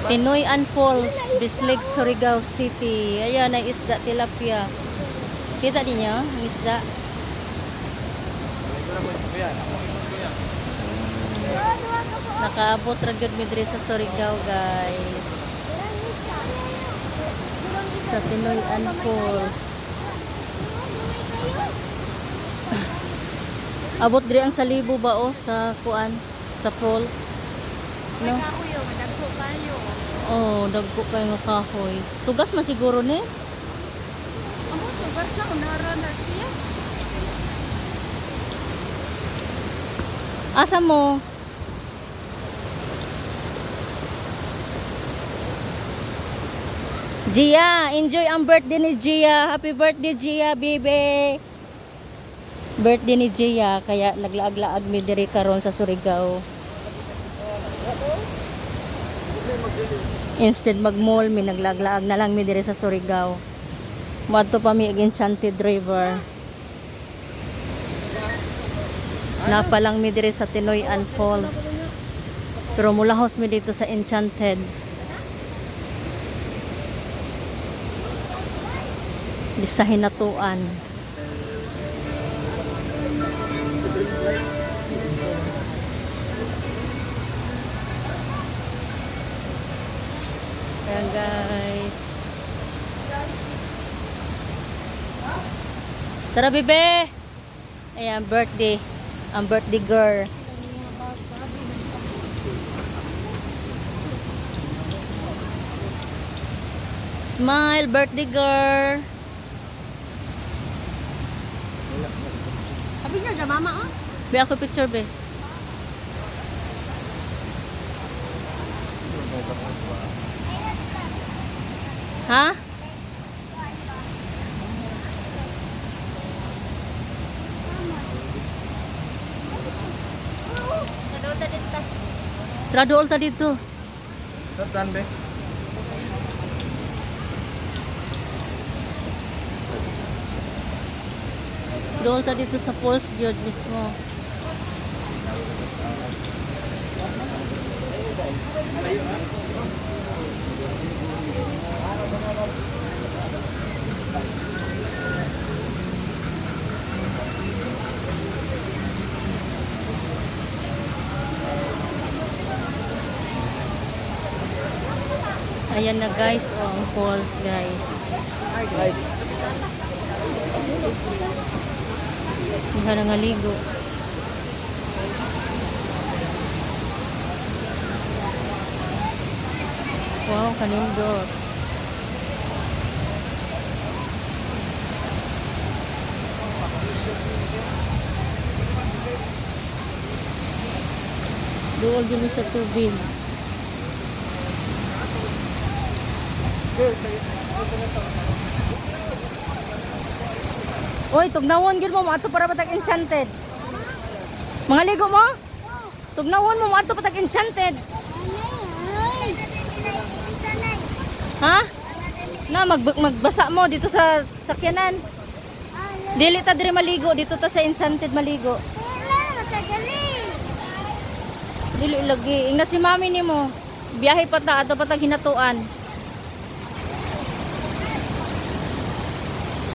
Pinoyan Falls, Bislig, Surigao City. Ayan, ay isda tilapia. Kita din niyo ang isda? Nakaabot ra gyud mi diri sa Surigao, guys. Sa Pinoyan Falls. Abot diri ang salibo ba oh sa kuan, sa falls. No? Oh, dagko kay nga kahoy. Tugas man siguro ni. Amo tugas na unara na siya. Asa mo? Gia, enjoy ang birthday ni Gia. Happy birthday Gia, baby. Birthday ni Gia, kaya naglaag-laag mi diri karon sa Surigao. Instead mag-mall mi, naglaag-laag na lang mi diri sa Surigao. Madto pa mi ag Enchanted River. Napa lang mi diri sa Tinoyan Falls. Pero mulahos mi dito sa Enchanted. Di sa Hinatuan. Ayan guys. Tara bebe. Ayan birthday. Ang birthday girl. Smile birthday girl. Sabi niya sa mama oh. Be ako picture be. Ha? Tradool ta dito. Tatan be. Dool ta dito sa falls gyud mismo. Ayan na guys, oh, ang falls guys. Hindi na nga ligo. Wow, kanindot. Doon dito sa tubig. Oy, tugnawon gyud mo ato para patag Enchanted. Mga ligo mo? Tugnawon mo ato patag Enchanted. Ha? Na magbasa mo dito sa sakyanan. Dili ta diri maligo dito ta sa Enchanted maligo. Dili lagi. Ingna si mami nimo. Biyahe pa ta ato patag Hinatuan.